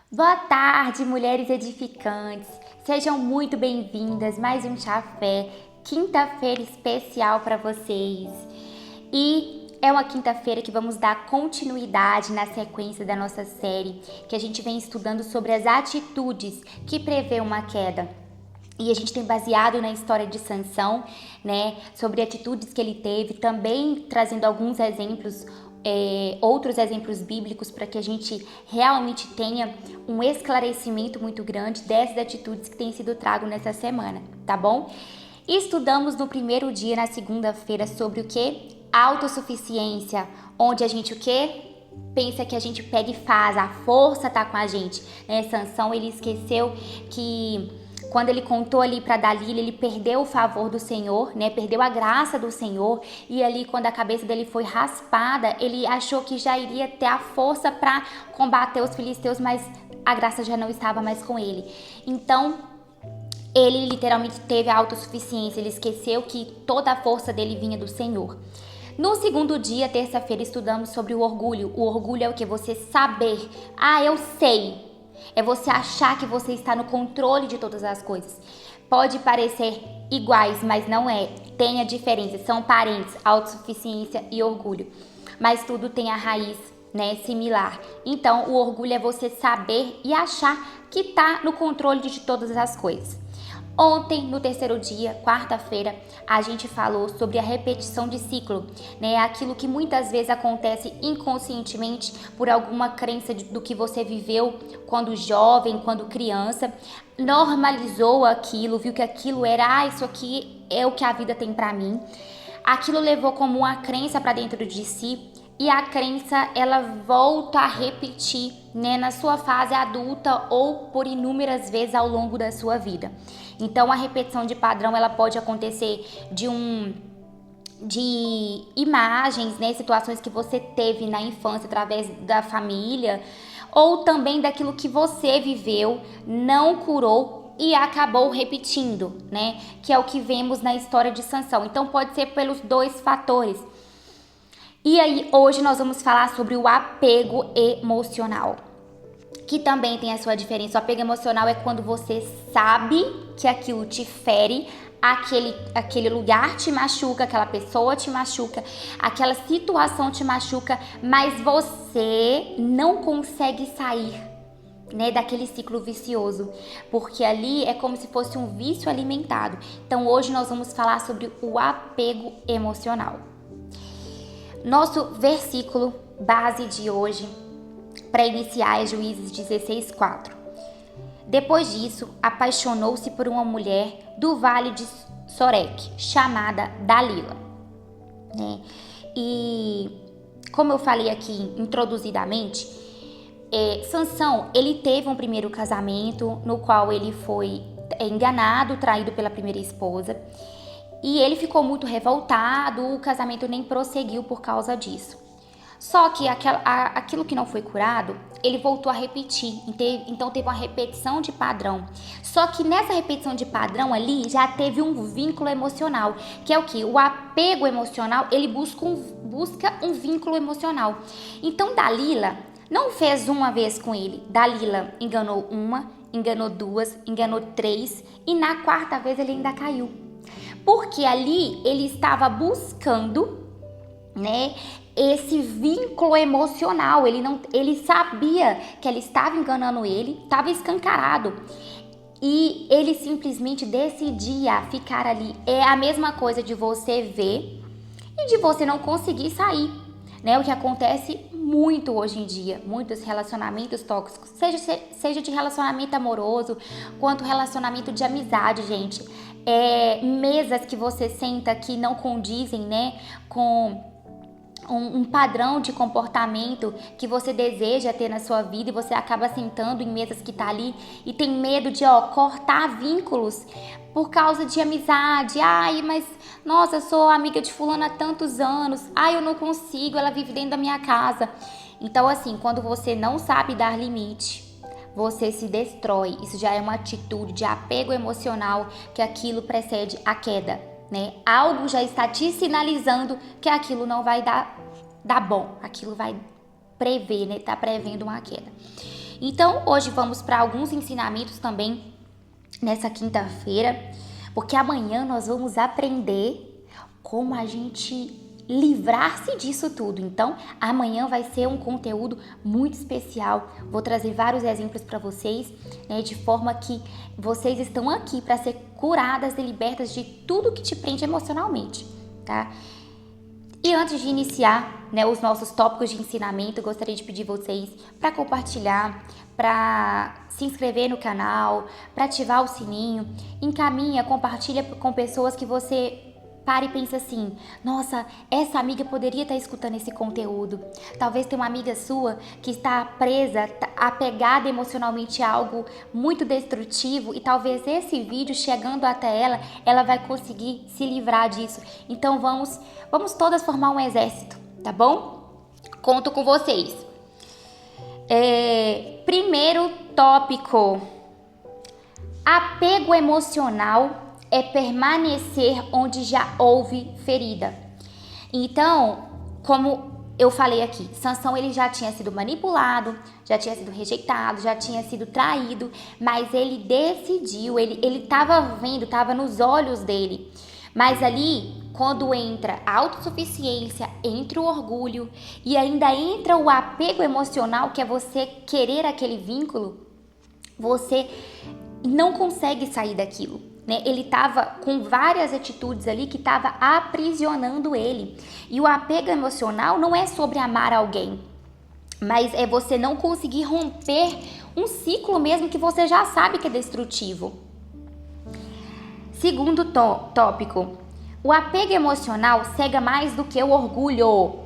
Boa tarde, mulheres edificantes. Sejam muito bem-vindas. Mais um Chafé, quinta-feira especial para vocês. E é uma quinta-feira que vamos dar continuidade na sequência da nossa série, que a gente vem estudando sobre as atitudes que prevê uma queda. E a gente tem baseado na história de Sansão, né, sobre atitudes que ele teve, também trazendo alguns exemplos, outros exemplos bíblicos para que a gente realmente tenha um esclarecimento muito grande dessas atitudes que têm sido trago nessa semana, tá bom? Estudamos no primeiro dia, na segunda-feira, sobre o que? Autossuficiência, onde a gente o quê? Pensa que a gente pega e faz, a força tá com a gente, né? Sansão, ele esqueceu que quando ele contou ali para Dalila, ele perdeu o favor do Senhor, né? Perdeu a graça do Senhor. E ali, quando a cabeça dele foi raspada, ele achou que já iria ter a força para combater os filisteus, mas a graça já não estava mais com ele. Então, ele literalmente teve a autossuficiência. Ele esqueceu que toda a força dele vinha do Senhor. No segundo dia, terça-feira, estudamos sobre o orgulho. O orgulho é o que? Você saber. Ah, eu sei. É você achar que você está no controle de todas as coisas. Pode parecer iguais, mas não é. Tem a diferença. São parentes, autossuficiência e orgulho. Mas tudo tem a raiz, né, similar. Então, o orgulho é você saber e achar que está no controle de todas as coisas. Ontem, no terceiro dia, quarta-feira, a gente falou sobre a repetição de ciclo, né? Aquilo que muitas vezes acontece inconscientemente por alguma crença do que você viveu quando jovem, quando criança, normalizou aquilo, viu que aquilo era, isso aqui é o que a vida tem pra mim. Aquilo levou como uma crença pra dentro de si. E a crença, ela volta a repetir, né, na sua fase adulta ou por inúmeras vezes ao longo da sua vida. Então, a repetição de padrão, ela pode acontecer de imagens, né, situações que você teve na infância através da família, ou também daquilo que você viveu, não curou e acabou repetindo, né, que é o que vemos na história de Sansão. Então, pode ser pelos dois fatores. E aí, hoje nós vamos falar sobre o apego emocional, que também tem a sua diferença. O apego emocional é quando você sabe que aquilo te fere, aquele lugar te machuca, aquela pessoa te machuca, aquela situação te machuca, mas você não consegue sair, né, daquele ciclo vicioso, porque ali é como se fosse um vício alimentado. Então, hoje nós vamos falar sobre o apego emocional. Nosso versículo base de hoje, para iniciar, é Juízes 16:4. Depois disso, apaixonou-se por uma mulher do vale de Sorek, chamada Dalila, né? E como eu falei aqui introduzidamente, Sansão, ele teve um primeiro casamento no qual ele foi enganado, traído pela primeira esposa. E ele ficou muito revoltado, o casamento nem prosseguiu por causa disso. Só que aquilo que não foi curado, ele voltou a repetir. Então teve uma repetição de padrão. Só que nessa repetição de padrão ali, já teve um vínculo emocional. Que é o quê? O apego emocional, ele busca um vínculo emocional. Então Dalila não fez uma vez com ele. Dalila enganou uma, enganou duas, enganou três. E na quarta vez ele ainda caiu. Porque ali ele estava buscando, né, esse vínculo emocional. Ele sabia que ela estava enganando ele, estava escancarado. E ele simplesmente decidia ficar ali. É a mesma coisa de você ver e de você não conseguir sair, né? O que acontece muito hoje em dia, muitos relacionamentos tóxicos, seja de relacionamento amoroso, quanto relacionamento de amizade, gente. Mesas que você senta que não condizem, né, com um padrão de comportamento que você deseja ter na sua vida, e você acaba sentando em mesas que tá ali e tem medo de cortar vínculos por causa de amizade. Ai, mas nossa, eu sou amiga de fulana há tantos anos. Ai, eu não consigo, ela vive dentro da minha casa. Então, assim, quando você não sabe dar limite, você se destrói. Isso já é uma atitude de apego emocional, que aquilo precede a queda, né? Algo já está te sinalizando que aquilo não vai dar bom, aquilo vai prever, né? Tá prevendo uma queda. Então, hoje vamos para alguns ensinamentos também nessa quinta-feira, porque amanhã nós vamos aprender como a gente livrar-se disso tudo. Então, amanhã vai ser um conteúdo muito especial. Vou trazer vários exemplos para vocês, né, de forma que vocês estão aqui para ser curadas e libertas de tudo que te prende emocionalmente, tá? E antes de iniciar, né, os nossos tópicos de ensinamento, eu gostaria de pedir vocês para compartilhar, para se inscrever no canal, para ativar o sininho, encaminha, compartilha com pessoas que você pare e pense assim, nossa, essa amiga poderia estar escutando esse conteúdo. Talvez tenha uma amiga sua que está presa, apegada emocionalmente a algo muito destrutivo e talvez esse vídeo chegando até ela, ela vai conseguir se livrar disso. Então vamos todas formar um exército, tá bom? Conto com vocês. Primeiro tópico, apego emocional é permanecer onde já houve ferida. Então, como eu falei aqui, Sansão ele já tinha sido manipulado, já tinha sido rejeitado, já tinha sido traído, mas ele decidiu, ele estava vendo, estava nos olhos dele. Mas ali, quando entra a autossuficiência, entra o orgulho e ainda entra o apego emocional, que é você querer aquele vínculo, você não consegue sair daquilo. Ele estava com várias atitudes ali que estava aprisionando ele. E o apego emocional não é sobre amar alguém, mas é você não conseguir romper um ciclo mesmo que você já sabe que é destrutivo. Segundo tópico, o apego emocional cega mais do que o orgulho.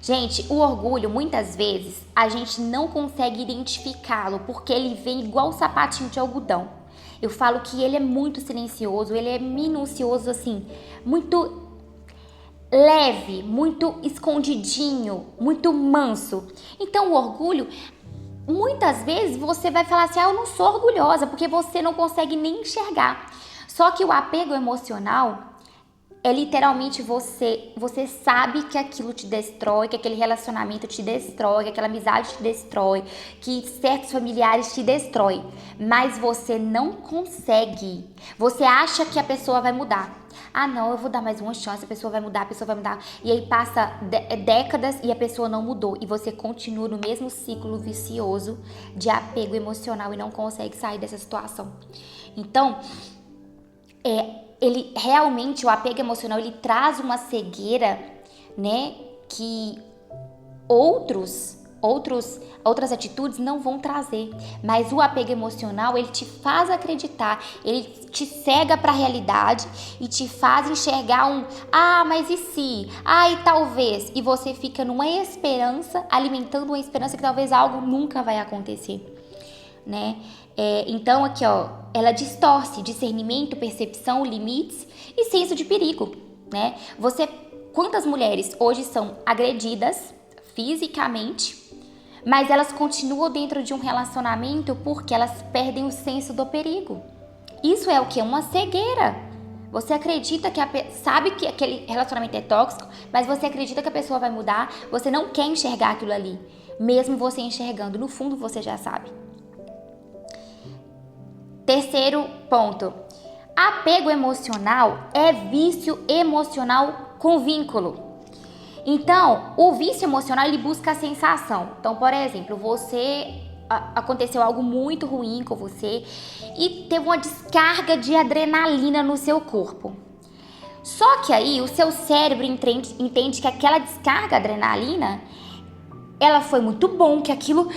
Gente, o orgulho, muitas vezes, a gente não consegue identificá-lo porque ele vem igual sapatinho de algodão. Eu falo que ele é muito silencioso, ele é minucioso assim, muito leve, muito escondidinho, muito manso. Então o orgulho, muitas vezes você vai falar assim, eu não sou orgulhosa, porque você não consegue nem enxergar. Só que o apego emocional é literalmente você sabe que aquilo te destrói, que aquele relacionamento te destrói, que aquela amizade te destrói, que certos familiares te destrói, mas você não consegue. Você acha que a pessoa vai mudar. Ah, não, eu vou dar mais uma chance, a pessoa vai mudar. E aí passa décadas e a pessoa não mudou. E você continua no mesmo ciclo vicioso de apego emocional e não consegue sair dessa situação. Então, ele realmente, o apego emocional, ele traz uma cegueira, né, que outras atitudes não vão trazer. Mas o apego emocional, ele te faz acreditar, ele te cega para a realidade e te faz enxergar mas e se? E talvez. E você fica numa esperança, alimentando uma esperança que talvez algo nunca vai acontecer, né? Então aqui, ela distorce discernimento, percepção, limites e senso de perigo, né? Quantas mulheres hoje são agredidas fisicamente, mas elas continuam dentro de um relacionamento porque elas perdem o senso do perigo. Isso é o que? Uma cegueira. Você acredita sabe que aquele relacionamento é tóxico, mas você acredita que a pessoa vai mudar, você não quer enxergar aquilo ali. Mesmo você enxergando, no fundo você já sabe. Terceiro ponto, apego emocional é vício emocional com vínculo. Então, o vício emocional, ele busca a sensação. Então, por exemplo, aconteceu algo muito ruim com você e teve uma descarga de adrenalina no seu corpo. Só que aí o seu cérebro entende que aquela descarga de adrenalina, ela foi muito bom, que aquilo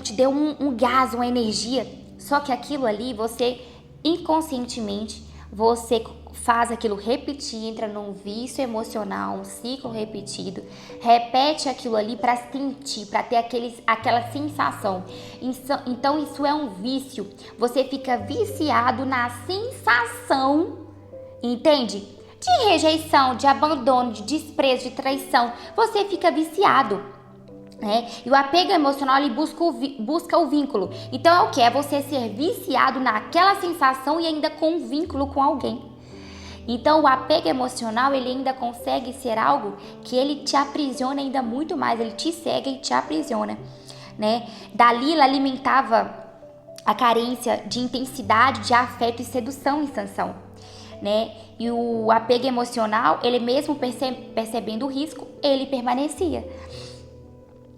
te deu um gás, uma energia. Só que aquilo ali, você inconscientemente, você faz aquilo repetir, entra num vício emocional, um ciclo repetido, repete aquilo ali para sentir, para ter aquela sensação. Então isso é um vício. Você fica viciado na sensação, entende? De rejeição, de abandono, de desprezo, de traição. Você fica viciado. E o apego emocional, ele busca o vínculo. Então é o que? É você ser viciado naquela sensação e ainda com um vínculo com alguém. Então o apego emocional, ele ainda consegue ser algo que ele te aprisiona ainda muito mais. Ele te cega e te aprisiona, né? Dali ela alimentava a carência de intensidade, de afeto e sedução em Sansão, né? E o apego emocional, ele mesmo percebendo o risco, ele permanecia.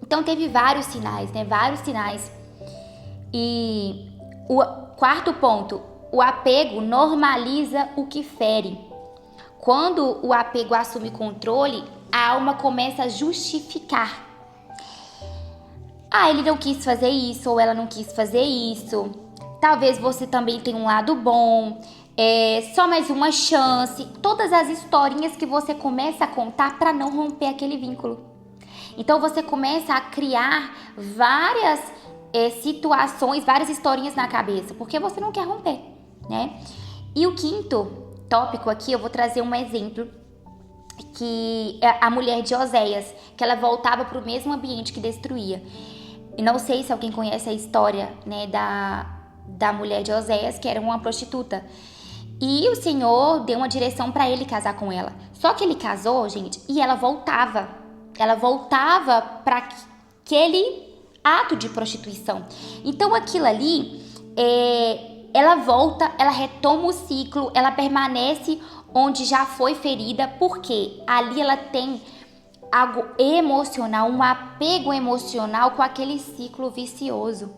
Então teve vários sinais, né? Vários sinais. E o quarto ponto, o apego normaliza o que fere. Quando o apego assume controle, a alma começa a justificar. Ah, ele não quis fazer isso, ou ela não quis fazer isso. Talvez você também tenha um lado bom. Só mais uma chance. Todas as historinhas que você começa a contar para não romper aquele vínculo. Então você começa a criar várias situações, várias historinhas na cabeça, porque você não quer romper, né? E o quinto tópico aqui, eu vou trazer um exemplo, que é a mulher de Oséias, que ela voltava para o mesmo ambiente que destruía. E não sei se alguém conhece a história, né, da mulher de Oséias, que era uma prostituta. E o Senhor deu uma direção para ele casar com ela. Só que ele casou, gente, e ela voltava. Ela voltava para aquele ato de prostituição. Então aquilo ali, ela volta, ela retoma o ciclo, ela permanece onde já foi ferida, porque ali ela tem algo emocional, um apego emocional com aquele ciclo vicioso.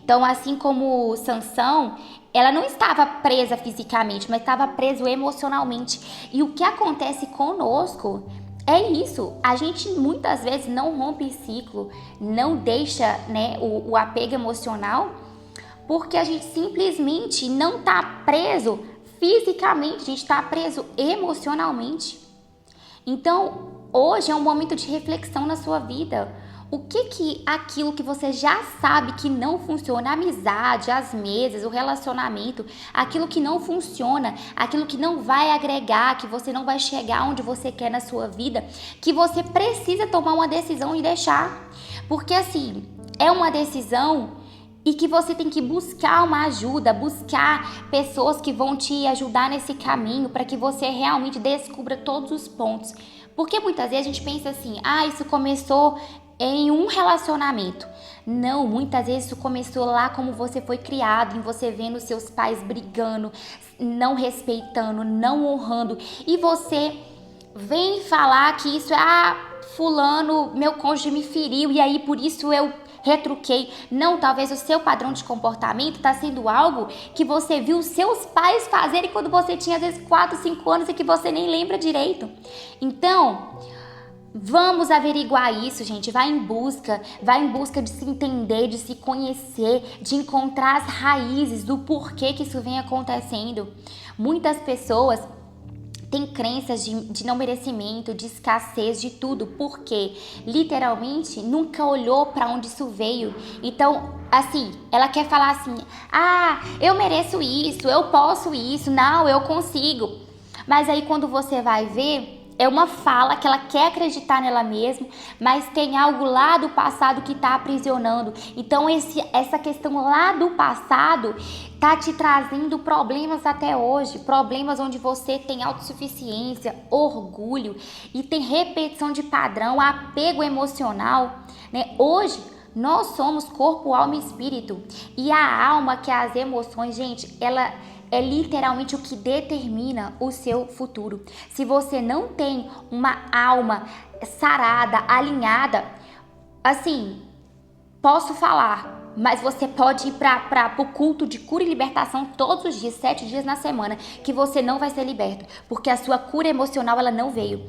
Então, assim como Sansão, ela não estava presa fisicamente, mas estava preso emocionalmente. E o que acontece conosco é isso. A gente muitas vezes não rompe ciclo, não deixa, né, o apego emocional, porque a gente simplesmente não está preso fisicamente, a gente está preso emocionalmente. Então, hoje é um momento de reflexão na sua vida. O que aquilo que você já sabe que não funciona, a amizade, as mesas, o relacionamento, aquilo que não funciona, aquilo que não vai agregar, que você não vai chegar onde você quer na sua vida, que você precisa tomar uma decisão e deixar. Porque assim, é uma decisão e que você tem que buscar uma ajuda, buscar pessoas que vão te ajudar nesse caminho para que você realmente descubra todos os pontos. Porque muitas vezes a gente pensa assim, isso começou em um relacionamento. Não, muitas vezes isso começou lá como você foi criado, em você vendo seus pais brigando, não respeitando, não honrando, e você vem falar que isso é, fulano, meu cônjuge me feriu e aí por isso eu retruquei. Não, talvez o seu padrão de comportamento está sendo algo que você viu seus pais fazerem quando você tinha às vezes 4, 5 anos e que você nem lembra direito. Então, vamos averiguar isso, gente. Vai em busca de se entender, de se conhecer, de encontrar as raízes do porquê que isso vem acontecendo. Muitas pessoas tem crenças de não merecimento, de escassez, de tudo, porque literalmente nunca olhou para onde isso veio. Então, assim, ela quer falar assim, eu mereço isso, eu posso isso, não, eu consigo. Mas aí quando você vai ver, é uma fala que ela quer acreditar nela mesma, mas tem algo lá do passado que está aprisionando. Então essa questão lá do passado tá te trazendo problemas até hoje, problemas onde você tem autossuficiência, orgulho e tem repetição de padrão, apego emocional, né? Hoje nós somos corpo, alma e espírito, e a alma, que é as emoções, gente, ela é literalmente o que determina o seu futuro. Se você não tem uma alma sarada, alinhada, assim, posso falar, mas você pode ir para o culto de cura e libertação todos os dias, 7 dias na semana, que você não vai ser liberto, porque a sua cura emocional ela não veio.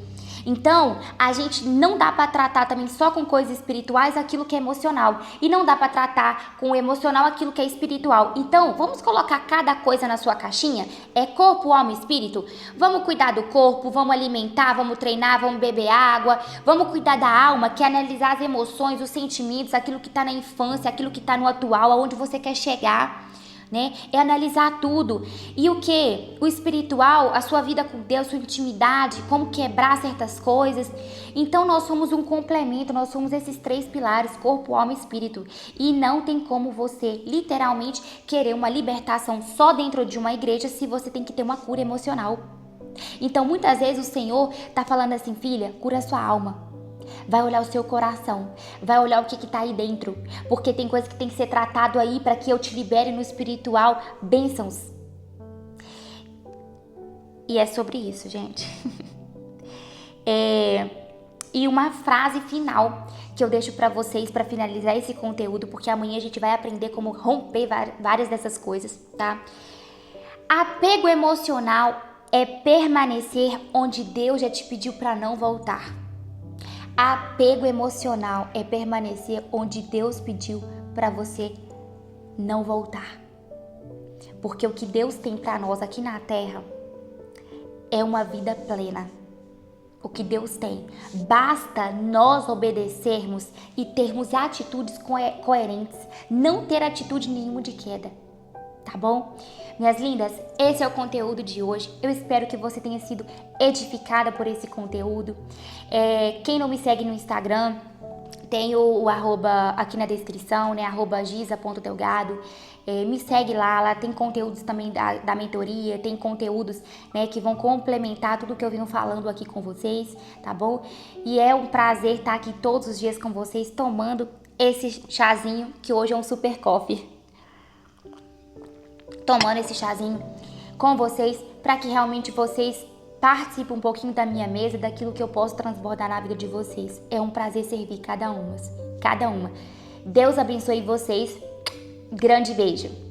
Então, a gente não dá para tratar também só com coisas espirituais aquilo que é emocional. E não dá para tratar com o emocional aquilo que é espiritual. Então, vamos colocar cada coisa na sua caixinha? É corpo, alma e espírito? Vamos cuidar do corpo, vamos alimentar, vamos treinar, vamos beber água. Vamos cuidar da alma, que é analisar as emoções, os sentimentos, aquilo que está na infância, aquilo que está no atual, aonde você quer chegar. Né? É analisar tudo. E o que? O espiritual, a sua vida com Deus, sua intimidade, como quebrar certas coisas. Então nós somos um complemento, nós somos esses 3 pilares, corpo, alma e espírito. E não tem como você literalmente querer uma libertação só dentro de uma igreja se você tem que ter uma cura emocional. Então muitas vezes o Senhor tá falando assim, filha, cura sua alma. Vai olhar o seu coração, vai olhar o que tá aí dentro, porque tem coisa que tem que ser tratado aí para que eu te libere no espiritual bênçãos. E é sobre isso, gente. E uma frase final que eu deixo para vocês para finalizar esse conteúdo, porque amanhã a gente vai aprender como romper várias dessas coisas, tá? Apego emocional é permanecer onde Deus já te pediu para não voltar. Apego emocional é permanecer onde Deus pediu para você não voltar. Porque o que Deus tem para nós aqui na Terra é uma vida plena. O que Deus tem. Basta nós obedecermos e termos atitudes coerentes. Não ter atitude nenhuma de queda. Tá bom? Minhas lindas, esse é o conteúdo de hoje. Eu espero que você tenha sido edificada por esse conteúdo. Quem não me segue no Instagram, tem o arroba aqui na descrição, né? @gisa.delgado. Me segue lá tem conteúdos também da mentoria, tem conteúdos, né, que vão complementar tudo que eu venho falando aqui com vocês, tá bom? E é um prazer estar aqui todos os dias com vocês, tomando esse chazinho, que hoje é um super coffee. Tomando esse chazinho com vocês, para que realmente vocês participem um pouquinho da minha mesa, daquilo que eu posso transbordar na vida de vocês. É um prazer servir cada uma. Deus abençoe vocês. Grande beijo.